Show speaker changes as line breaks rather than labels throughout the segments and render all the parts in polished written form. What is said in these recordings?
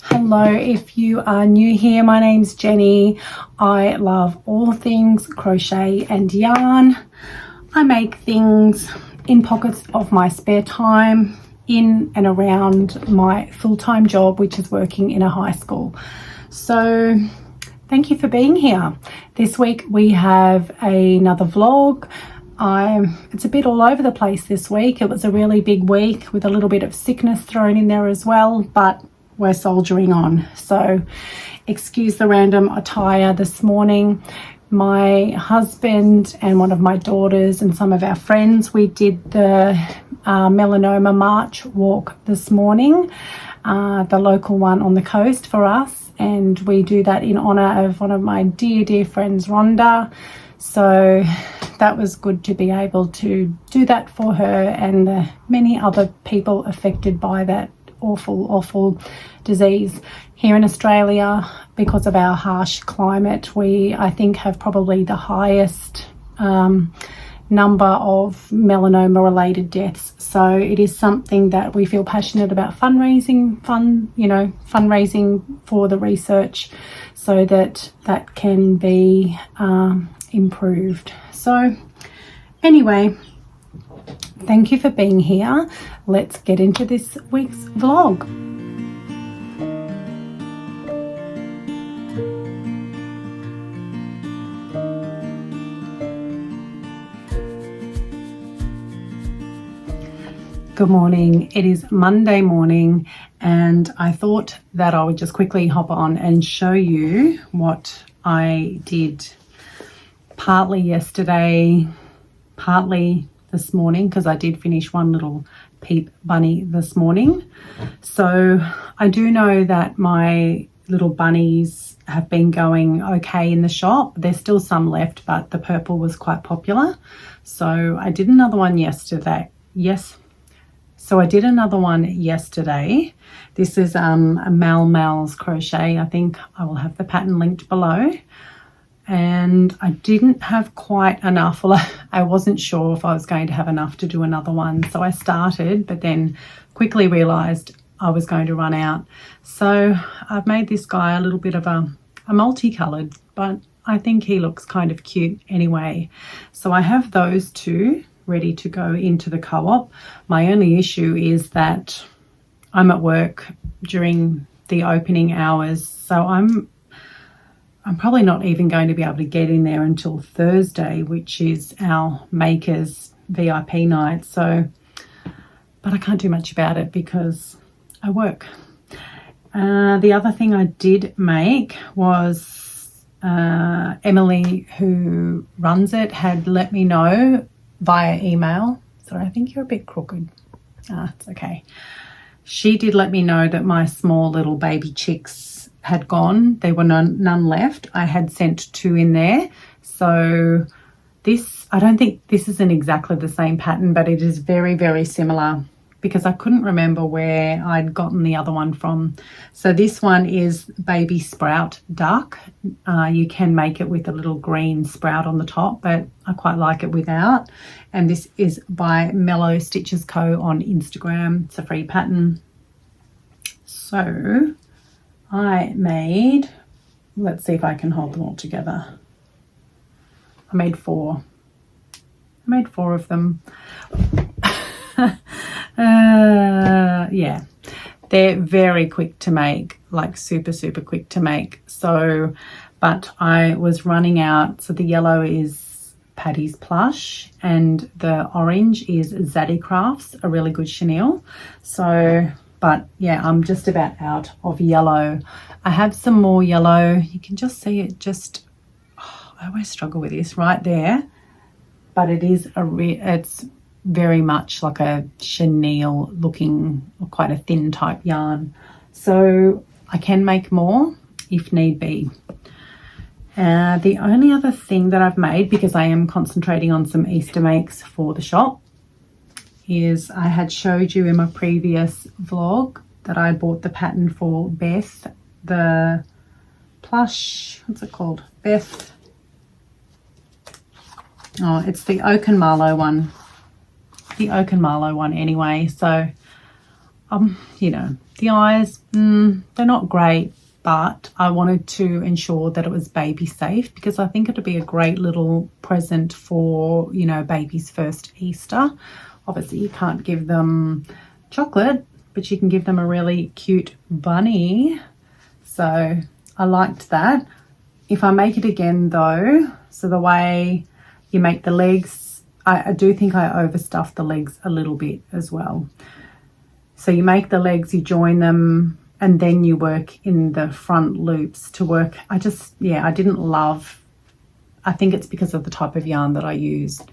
Hello, if you are new here, my name's Jenny. I love all things crochet and yarn. I make things in pockets of my spare time, in and around my full-time job, which is working in a high school. So thank you for being here. This week we have another vlog. It's a bit all over the place this week. It was a really big week with a little bit of sickness thrown in there as well, but we're soldiering on. So excuse the random attire this morning. My husband and one of my daughters and some of our friends, we did the melanoma march walk this morning, the local one on the coast for us, and we do that in honor of one of my dear friends, Rhonda. So that was good to be able to do that for her and the many other people affected by that awful disease. Here in Australia, because of our harsh climate, we I think have probably the highest number of melanoma related deaths. So it is something that we feel passionate about fundraising for the research so that can be improved. So anyway, thank you for being here. Let's get into this week's vlog. Good morning. It is Monday morning and I thought that I would just quickly hop on and show you what I did partly yesterday, partly this morning, because I did finish one little peep bunny this morning. So I do know that my little bunnies have been going okay in the shop. There's still some left, but the purple was quite popular. So I did another one yesterday. So I did another one yesterday. This is a Mal's crochet. I think I will have the pattern linked below. And I didn't have quite enough. Well, I wasn't sure if I was going to have enough to do another one. So I started, but then quickly realized I was going to run out. So I've made this guy a little bit of a multicolored, but I think he looks kind of cute anyway. So I have those two ready to go into the co-op. My only issue is that I'm at work during the opening hours. So I'm probably not even going to be able to get in there until Thursday, which is our makers VIP night. So, but I can't do much about it because I work. The other thing I did make was Emily, who runs it, had let me know via email. Sorry, I think you're a bit crooked. It's okay. She did let me know that my small little baby chicks had gone. There were none left. I had sent 2 in there. So this, I don't think this isn't exactly the same pattern, but it is very similar because I couldn't remember where I'd gotten the other one from. So this one is baby sprout duck. You can make it with a little green sprout on the top, but I quite like it without. And this is by Mellow Stitches Co on Instagram. It's a free pattern. So I made, let's see if I can hold them all together. I made 4. I made 4 of them. Yeah, they're very quick to make, like super quick to make. So, but I was running out. So the yellow is Paddy's Plush and the orange is Zaddy Crafts, a really good chenille. So, but yeah, I'm just about out of yellow. I have some more yellow. You can just see it I always struggle with this right there, but it is it's very much like a chenille looking, quite a thin type yarn. So I can make more if need be. The only other thing that I've made, because I am concentrating on some Easter makes for the shop, is I had showed you in my previous vlog that I bought the pattern for Beth, the plush, what's it called? Beth, oh, it's the Oak and Marlow one. The Oak and Marlow one anyway. So, you know, The eyes, they're not great, but I wanted to ensure that it was baby safe, because I think it'd be a great little present for, you know, baby's first Easter. Obviously you can't give them chocolate, but you can give them a really cute bunny. So I liked that. If I make it again though, so the way you make the legs, I do think I overstuffed the legs a little bit as well. So you make the legs, you join them, and then you work in the front loops to work. I didn't love, I think it's because of the type of yarn that I used.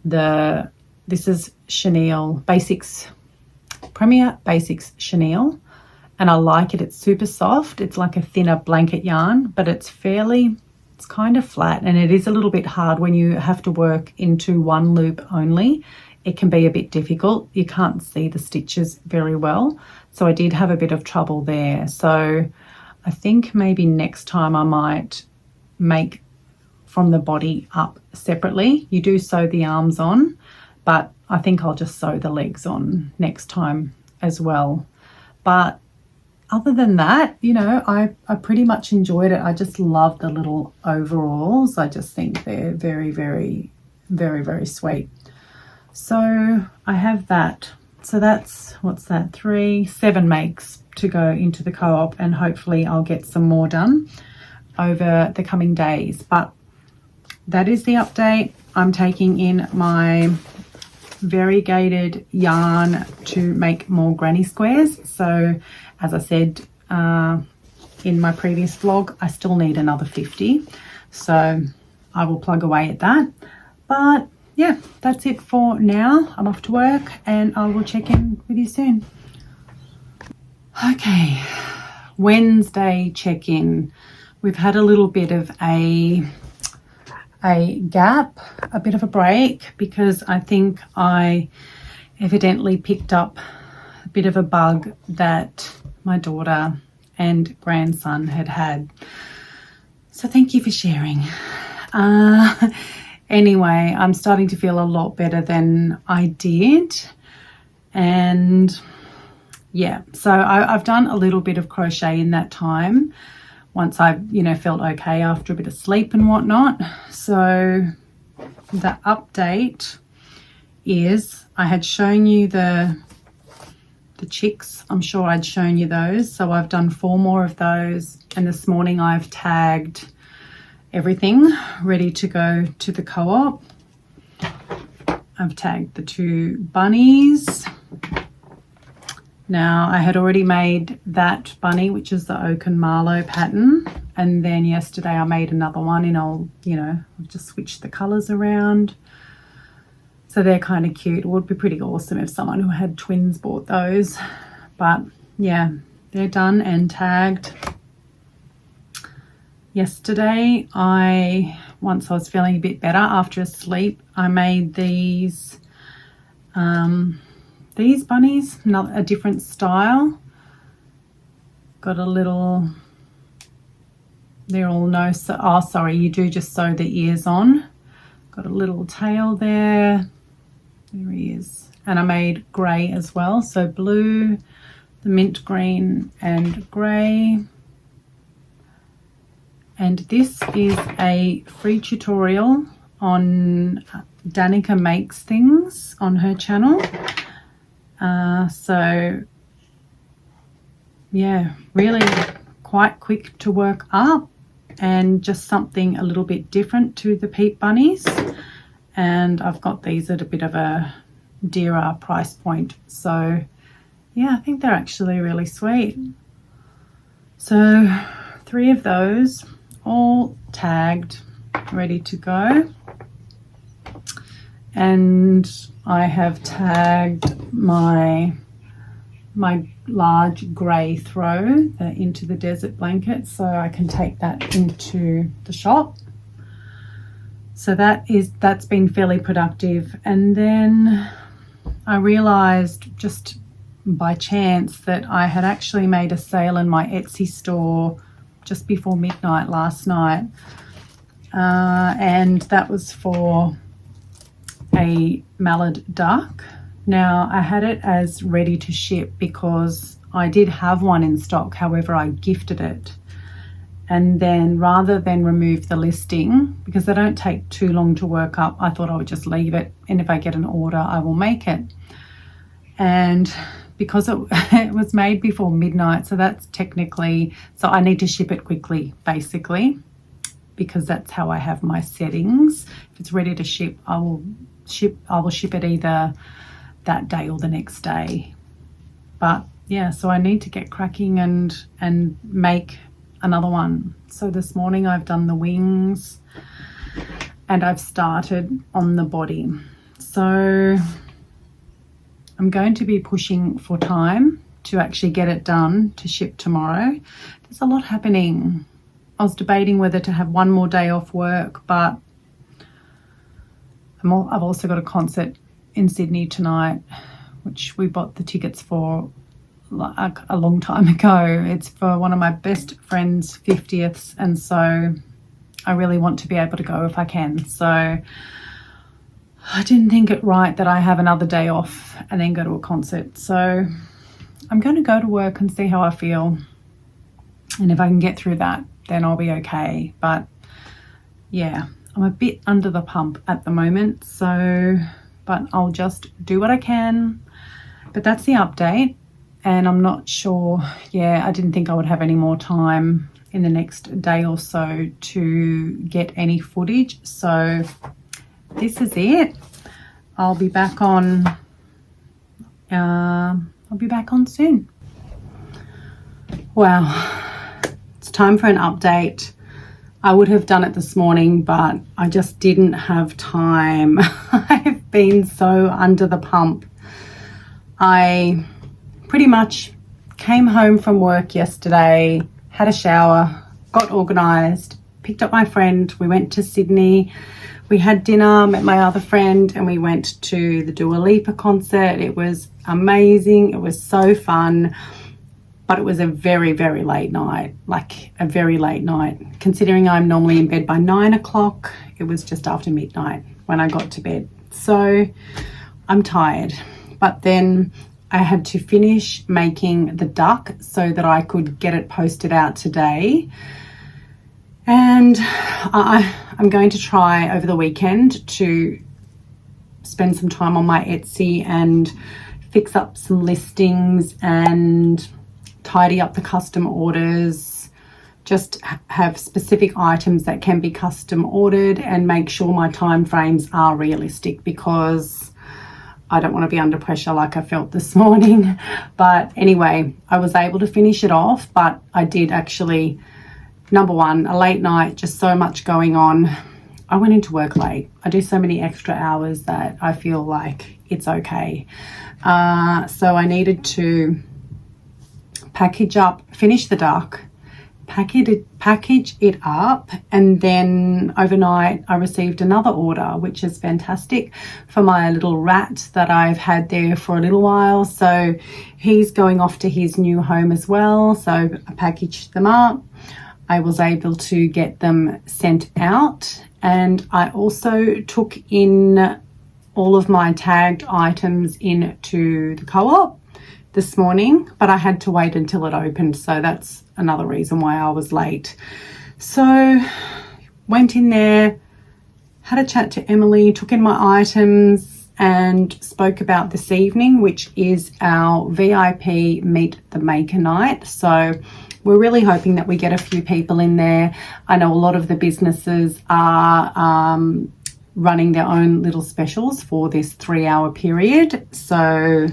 This is Chenille Basics, Premier Basics Chenille, and I like it. It's super soft. It's like a thinner blanket yarn, but it's kind of flat, and it is a little bit hard when you have to work into one loop only. It can be a bit difficult. You can't see the stitches very well. So I did have a bit of trouble there. So I think maybe next time I might make from the body up separately. You do sew the arms on, but I think I'll just sew the legs on next time as well. But other than that, you know, I pretty much enjoyed it. I just love the little overalls. I just think they're very, very, very, very sweet. So I have that. So that's, what's that, 7 makes to go into the co-op, and hopefully I'll get some more done over the coming days. But that is the update. I'm taking in my variegated yarn to make more granny squares. So as I said in my previous vlog, I still need another 50. So I will plug away at that. But yeah, that's it for now. I'm off to work and I will check in with you soon. Okay, Wednesday check-in. We've had a little bit of a gap, a bit of a break, because I think I evidently picked up a bit of a bug that my daughter and grandson had. So thank you for sharing. Anyway, I'm starting to feel a lot better than I did. And yeah, so I've done a little bit of crochet in that time, once I, you know, felt okay after a bit of sleep and whatnot. So the update is, I had shown you the chicks. I'm sure I'd shown you those. So I've done 4 more of those. And this morning I've tagged everything ready to go to the co-op. I've tagged the 2 bunnies. Now I had already made that bunny, which is the Oak and Marlow pattern, and then yesterday I made another one in old, you know, I've just switched the colors around. So they're kind of cute. It would be pretty awesome if someone who had twins bought those. But yeah, they're done and tagged. Yesterday, once I was feeling a bit better after a sleep, I made these bunnies, a different style. Got a little, they're all no, oh sorry, you do just sew the ears on. Got a little tail there. There he is. And I made grey as well. So blue, the mint green and grey. And this is a free tutorial on Danica Makes Things on her channel. So yeah, really quite quick to work up, and just something a little bit different to the peep bunnies. And I've got these at a bit of a dearer price point. So yeah, I think they're actually really sweet. So 3 of those, all tagged, ready to go. And I have tagged my large grey throw into the desert blanket, so I can take that into the shop. So that's been fairly productive. And then I realized just by chance that I had actually made a sale in my Etsy store just before midnight last night, and that was for a mallard duck. Now I had it as ready to ship because I did have one in stock, however I gifted it. And then rather than remove the listing, because they don't take too long to work up, I thought I would just leave it, and if I get an order I will make it. And because it was made before midnight, so that's technically, so I need to ship it quickly basically, because that's how I have my settings. If it's ready to ship, I will ship it either that day or the next day. But yeah, so I need to get cracking and make another one. So this morning I've done the wings and I've started on the body. So I'm going to be pushing for time to actually get it done to ship tomorrow. There's a lot happening. I was debating whether to have one more day off work, but I've also got a concert in Sydney tonight, which we bought the tickets for like a long time ago. It's for one of my best friends' 50th, and so I really want to be able to go if I can. So I didn't think it right that I have another day off and then go to a concert. So I'm going to go to work and see how I feel, and if I can get through that, then I'll be okay. But yeah, I'm a bit under the pump at the moment, so but I'll just do what I can. But that's the update. And I'm not sure, yeah, I didn't think I would have any more time in the next day or so to get any footage. So this is it. I'll be back on soon. Wow, it's time for an update. I would have done it this morning, but I just didn't have time. I've been so under the pump. I pretty much came home from work yesterday, had a shower, got organised, picked up my friend. We went to Sydney. We had dinner, met my other friend, and we went to the Dua Lipa concert. It was amazing. It was so fun, but it was a very, very late night, like a very late night. Considering I'm normally in bed by 9 o'clock, it was just after midnight when I got to bed. So I'm tired, but then I had to finish making the duck so that I could get it posted out today. And I'm going to try over the weekend to spend some time on my Etsy and fix up some listings and tidy up the custom orders, just have specific items that can be custom ordered and make sure my time frames are realistic, because I don't want to be under pressure like I felt this morning. But anyway, I was able to finish it off, but I did actually, number one, a late night, just so much going on. I went into work late. I do so many extra hours that I feel like it's okay. So I needed to package up, finish the duck, package it up, and then overnight I received another order, which is fantastic, for my little rat that I've had there for a little while. So he's going off to his new home as well. So I packaged them up. I was able to get them sent out, and I also took in all of my tagged items into the co-op this morning, but I had to wait until it opened, so that's another reason why I was late. So went in there, had a chat to Emily, took in my items, and spoke about this evening, which is our VIP Meet the Maker night. So we're really hoping that we get a few people in there. I know a lot of the businesses are running their own little specials for this 3-hour period. So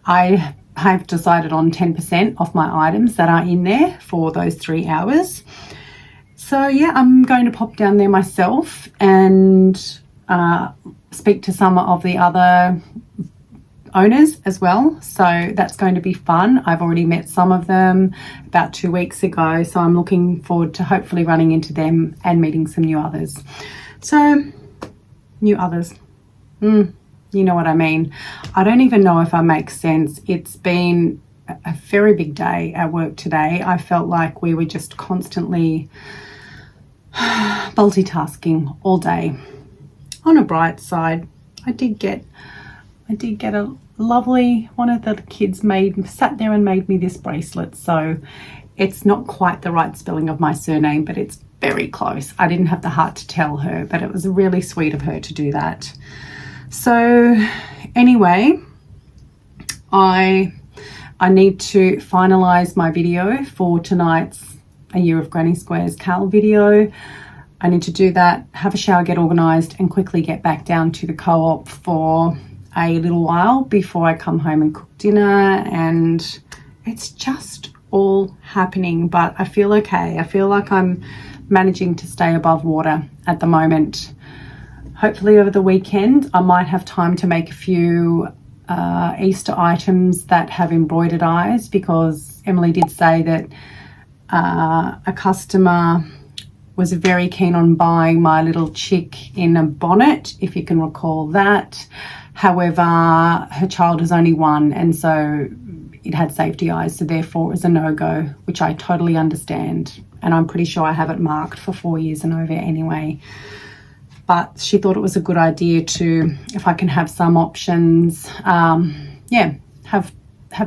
I've decided on 10% off my items that are in there for those 3 hours. So yeah, I'm going to pop down there myself and speak to some of the other owners as well. So that's going to be fun. I've already met some of them about 2 weeks ago, so I'm looking forward to hopefully running into them and meeting some new others. So new others. You know what I mean. I don't even know if I make sense. It's been a very big day at work today. I felt like we were just constantly multitasking all day. On a bright side, I did get I did get a lovely, one of the kids sat there and made me this bracelet. So it's not quite the right spelling of my surname, but it's very close. I didn't have the heart to tell her, but it was really sweet of her to do that. So anyway, I need to finalize my video for tonight's A Year of Granny Squares Cal video. I need to do that, have a shower, get organized, and quickly get back down to the co-op for a little while before I come home and cook dinner. And it's just all happening, but I feel okay. I feel like I'm managing to stay above water at the moment. Hopefully over the weekend I might have time to make a few Easter items that have embroidered eyes, because Emily did say that a customer was very keen on buying my little chick in a bonnet, if you can recall that. However, her child is only 1, and so it had safety eyes, so therefore it was a no-go, which I totally understand. And I'm pretty sure I have it marked for 4 years and over anyway. But she thought it was a good idea to, if I can have some options, yeah, have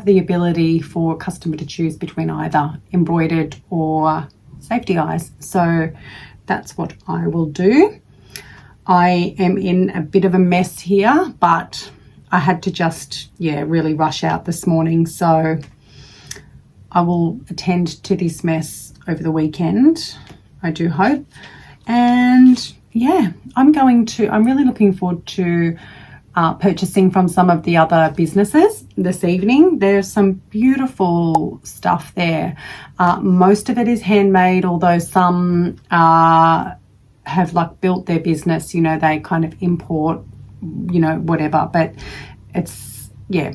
the ability for a customer to choose between either embroidered or safety eyes. So that's what I will do. I am in a bit of a mess here, but I had to just, yeah, really rush out this morning. So I will attend to this mess over the weekend, I do hope. And yeah, I'm really looking forward to purchasing from some of the other businesses this evening. There's some beautiful stuff there. Most of it is handmade, although some have like built their business, you know, they kind of import, you know, whatever, but it's, yeah,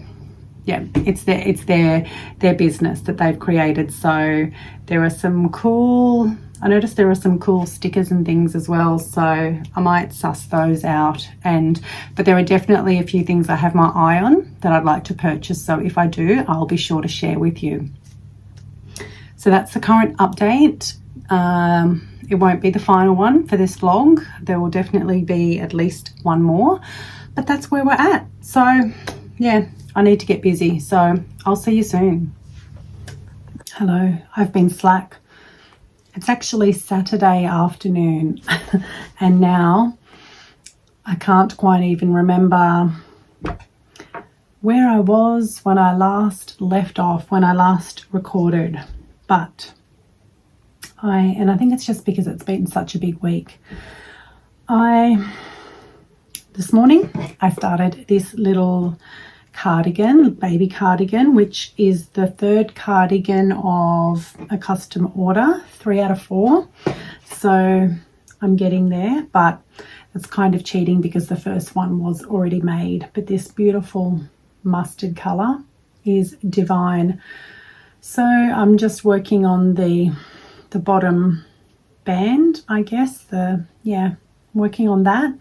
it's their business that they've created. So there are some cool, I noticed there are some cool stickers and things as well, so I might suss those out. But there are definitely a few things I have my eye on that I'd like to purchase, so if I do, I'll be sure to share with you. So that's the current update. It won't be the final one for this vlog. There will definitely be at least one more, but that's where we're at. So yeah, I need to get busy, so I'll see you soon. Hello, I've been slack. It's actually Saturday afternoon and now I can't quite even remember where I was when I last left off, when I last recorded, but I think it's just because it's been such a big week. This morning I started this little cardigan, baby cardigan, which is the 3rd cardigan of a custom order, 3 out of 4. So I'm getting there, but it's kind of cheating because the first one was already made. But this beautiful mustard color is divine. So I'm just working on the bottom band, I guess, working on that.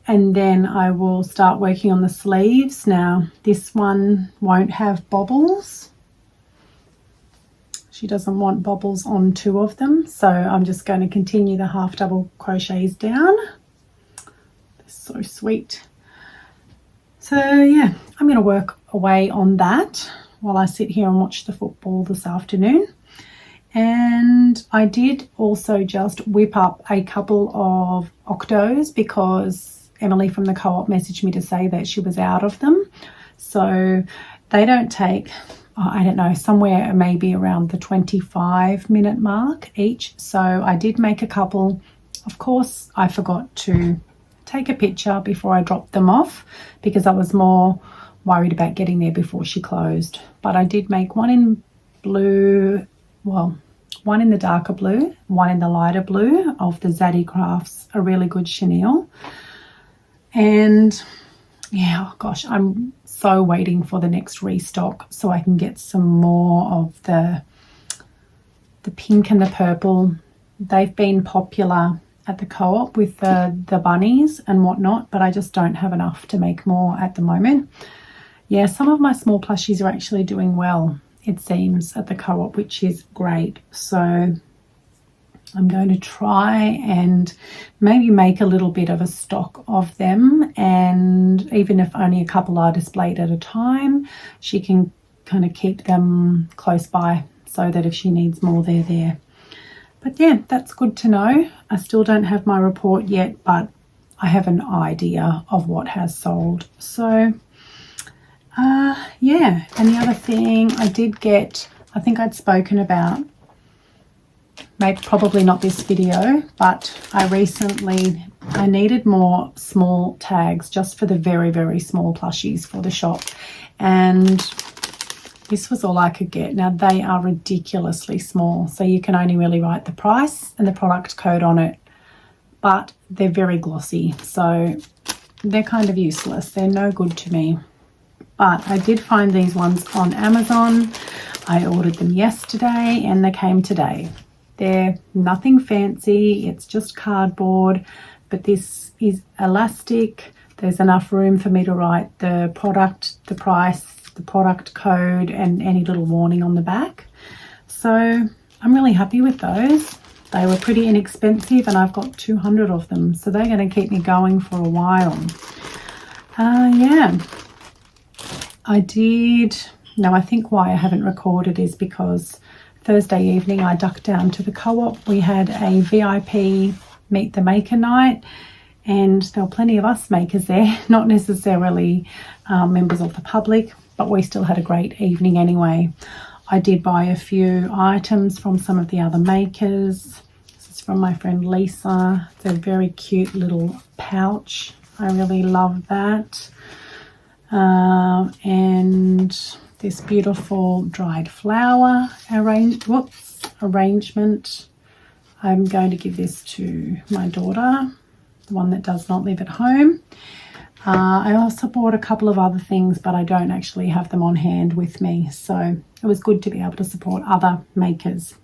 And then I will start working on the sleeves. Now, this one won't have bobbles. She doesn't want bobbles on 2 of them. So I'm just going to continue the half double crochets down. They're so sweet. So yeah, I'm going to work away on that while I sit here and watch the football this afternoon. And I did also just whip up a couple of octos because Emily from the co-op messaged me to say that she was out of them. So they don't take, I don't know, somewhere maybe around the 25-minute mark each. So I did make a couple. Of course, I forgot to take a picture before I dropped them off because I was more worried about getting there before she closed. But I did make one in blue, well, one in the darker blue, one in the lighter blue of the Zaddy Crafts, a really good chenille. And yeah, oh gosh, I'm so waiting for the next restock so I can get some more of the pink and the purple. They've been popular at the co-op with the bunnies and whatnot, but I just don't have enough to make more at the moment. Yeah, some of my small plushies are actually doing well, it seems, at the co-op, which is great. So I'm going to try and maybe make a little bit of a stock of them, and even if only a couple are displayed at a time, she can kind of keep them close by so that if she needs more, they're there. But yeah, that's good to know. I still don't have my report yet, but I have an idea of what has sold. So yeah, and the other thing I did get, I think I'd spoken about, maybe probably not this video, but I needed more small tags just for the very, very small plushies for the shop, and this was all I could get. Now they are ridiculously small, so you can only really write the price and the product code on it, but they're very glossy, so they're kind of useless. They're no good to me. But I did find these ones on Amazon. I ordered them yesterday and they came today. They're nothing fancy, it's just cardboard, but this is elastic. There's enough room for me to write the product, the price, the product code, and any little warning on the back. So I'm really happy with those. They were pretty inexpensive and I've got 200 of them, so they're going to keep me going for a while. Yeah, I think why I haven't recorded is because Thursday evening I ducked down to the co-op. We had a VIP Meet the Maker night, and there were plenty of us makers there, not necessarily members of the public, but we still had a great evening anyway. I did buy a few items from some of the other makers. This is from my friend Lisa. It's a very cute little pouch. I really love that. And this beautiful dried flower arrangement. I'm going to give this to my daughter, the one that does not live at home. I also bought a couple of other things, but I don't actually have them on hand with me, so it was good to be able to support other makers.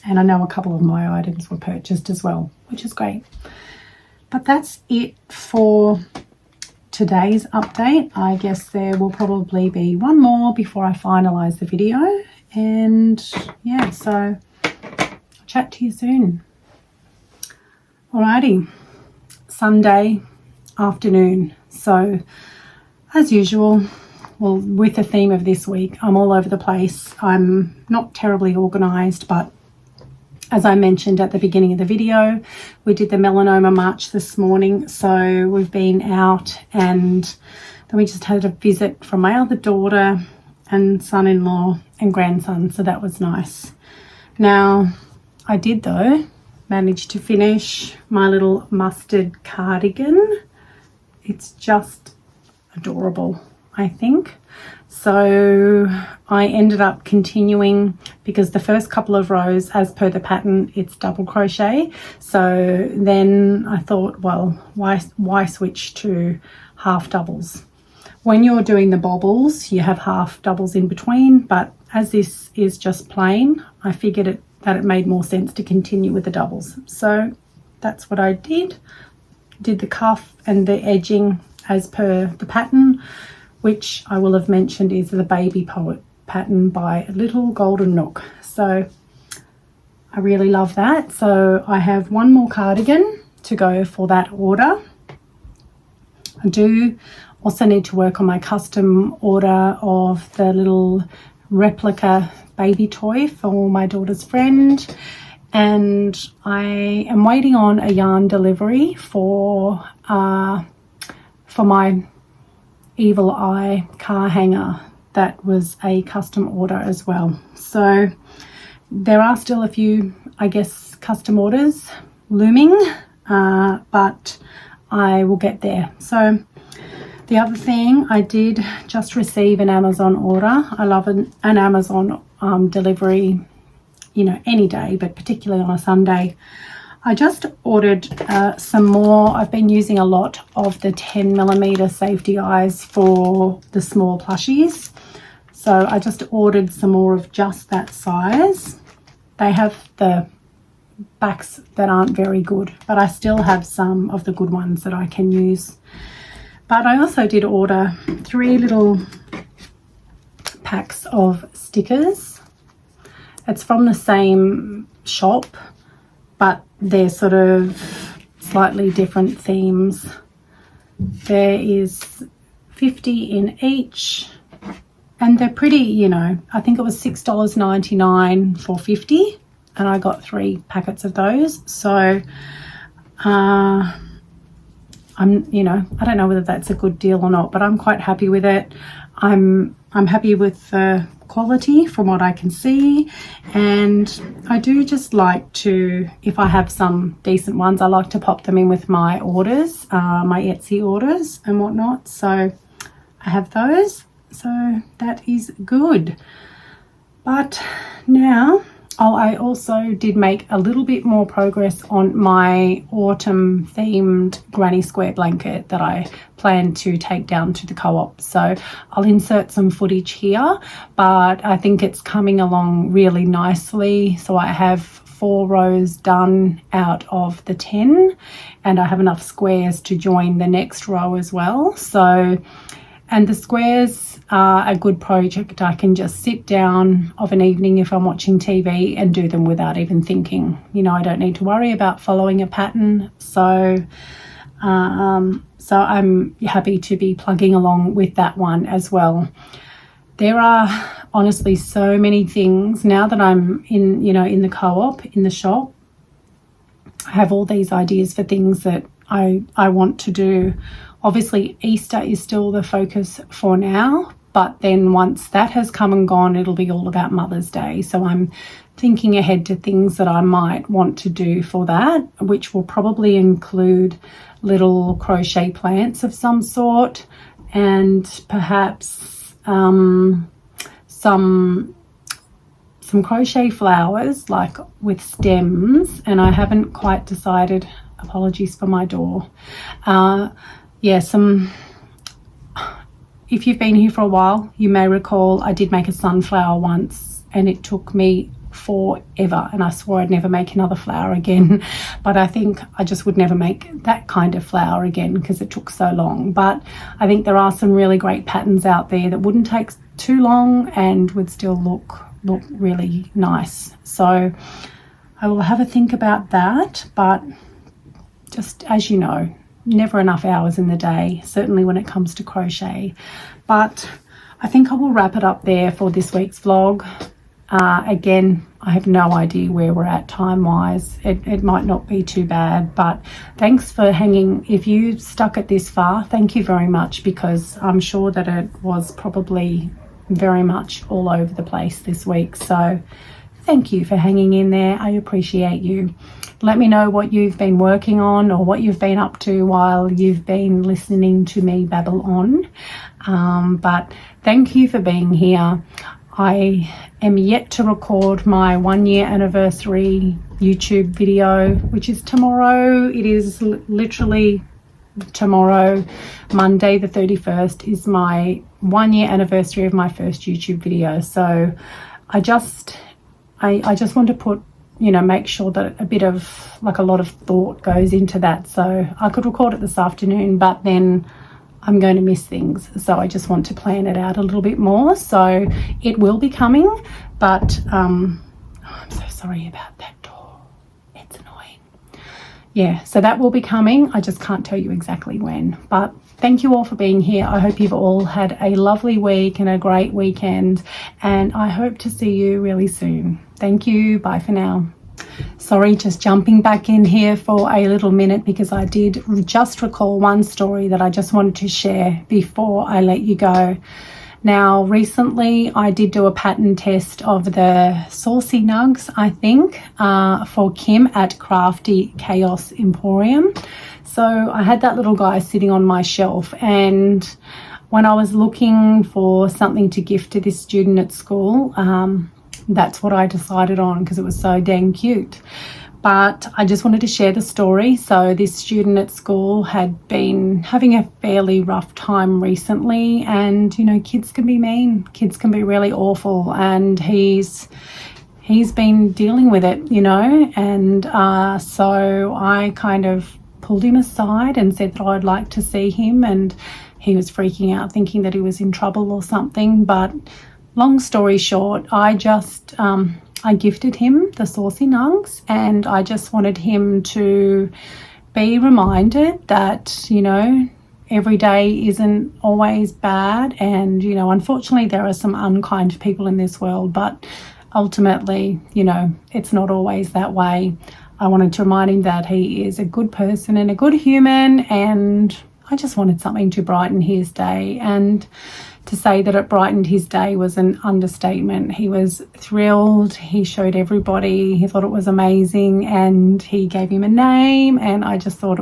And I know a couple of my items were purchased as well, which is great. But that's it for today's update. I guess there will probably be one more before I finalize the video, and yeah, so I'll chat to you soon. Alrighty, Sunday afternoon. So as usual, well, with the theme of this week, I'm all over the place. I'm not terribly organized, but as I mentioned at the beginning of the video, we did the melanoma march this morning, so we've been out, and then we just had a visit from my other daughter and son-in-law and grandson, so that was nice. Now, I did though manage to finish my little mustard cardigan. It's just adorable, I think. So I ended up continuing, because the first couple of rows, as per the pattern, it's double crochet. So then I thought, well, why switch to half doubles? When you're doing the bobbles, you have half doubles in between, but as this is just plain, I figured that it made more sense to continue with the doubles. So that's what I did. Did the cuff and the edging as per the pattern, which I will have mentioned is the Baby Poet pattern by Little Golden Nook. So I really love that. So I have one more cardigan to go for that order. I do also need to work on my custom order of the little replica baby toy for my daughter's friend, and I am waiting on a yarn delivery for my Evil Eye car hanger. That was a custom order as well. So there are still a few, I guess, custom orders looming, but I will get there. So the other thing, I did just receive an Amazon order. I love an Amazon delivery, you know, any day, but particularly on a Sunday. I just ordered some more. I've been using a lot of the 10mm safety eyes for the small plushies. So I just ordered some more of just that size. They have the backs that aren't very good, but I still have some of the good ones that I can use. But I also did order 3 little packs of stickers. It's from the same shop, but they're sort of slightly different themes. There is 50 in each, and they're pretty, you know, I think it was $6.99 for 50, and I got 3 packets of those. So you know, I don't know whether that's a good deal or not, but I'm quite happy with it. I'm happy with the quality from what I can see, and I do just like to, if I have some decent ones, I like to pop them in with my orders, my Etsy orders and whatnot. So I have those, so that is good. But now, I also did make a little bit more progress on my autumn themed granny square blanket that I plan to take down to the co-op. So I'll insert some footage here, but I think it's coming along really nicely. So I have 4 rows done out of the 10, and I have enough squares to join the next row as well. So, and the squares are a good project. I can just sit down of an evening if I'm watching TV and do them without even thinking. You know, I don't need to worry about following a pattern. So I'm happy to be plugging along with that one as well. There are honestly so many things now that I'm in, you know, in the co-op, in the shop. I have all these ideas for things that I want to do. Obviously, Easter is still the focus for now, but then once that has come and gone, it'll be all about Mother's Day. So I'm thinking ahead to things that I might want to do for that, which will probably include little crochet plants of some sort, and perhaps some crochet flowers, like with stems, and I haven't quite decided. Apologies for my door. Yeah, if you've been here for a while, you may recall I did make a sunflower once, and it took me forever, and I swore I'd never make another flower again. But I think I just would never make that kind of flower again because it took so long. But I think there are some really great patterns out there that wouldn't take too long and would still look really nice. So I will have a think about that, but just as you know, never enough hours in the day, certainly when it comes to crochet. But I think I will wrap it up there for this week's vlog. Again, I have no idea where we're at time-wise. It might not be too bad, but thanks for hanging. If you stuck it this far, thank you very much, because I'm sure that it was probably very much all over the place this week. So thank you for hanging in there. I appreciate you. Let me know what you've been working on or what you've been up to while you've been listening to me babble on. But thank you for being here. I am yet to record my 1-year anniversary YouTube video, which is tomorrow. It is literally tomorrow, Monday the 31st, is my 1-year anniversary of my first YouTube video. So I just want to put, you know, make sure that a lot of thought goes into that. So I could record it this afternoon, but then I'm going to miss things. So I just want to plan it out a little bit more. So it will be coming, but I'm so sorry about that door. It's annoying. Yeah, so that will be coming. I just can't tell you exactly when. But thank you all for being here. I hope you've all had a lovely week and a great weekend, and I hope to see you really soon. Thank you. Bye for now. Sorry, just jumping back in here for a little minute because I did just recall one story that I just wanted to share before I let you go. Now, recently I did do a pattern test of the saucy nugs, I think, for Kim at Crafty Chaos Emporium. So I had that little guy sitting on my shelf, and when I was looking for something to gift to this student at school, that's what I decided on because it was so dang cute. But I just wanted to share the story. So this student at school had been having a fairly rough time recently, and you know, kids can be mean, kids can be really awful, and he's been dealing with it, you know. And so I kind of pulled him aside and said that I'd like to see him, and he was freaking out thinking that he was in trouble or something. But long story short, I just I gifted him the Saucy Nugs, and I just wanted him to be reminded that, you know, every day isn't always bad, and, you know, unfortunately there are some unkind people in this world, but ultimately, you know, it's not always that way. I wanted to remind him that he is a good person and a good human, and I just wanted something to brighten his day. And to say that it brightened his day was an understatement. He was thrilled. He showed everybody. He thought it was amazing, and he gave him a name, and I just thought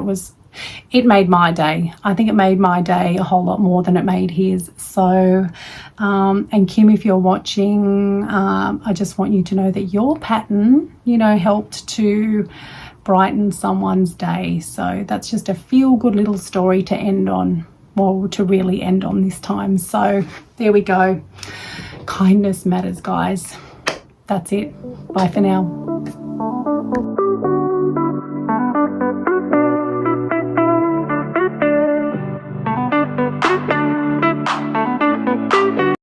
it made my day. I think it made my day a whole lot more than it made his. So, and Kim, if you're watching, I just want you to know that your pattern, you know, helped to brighten someone's day. So that's just a feel-good little story to end on. Well, to really end on this time. So there we go. Kindness matters, guys. That's it. Bye for now.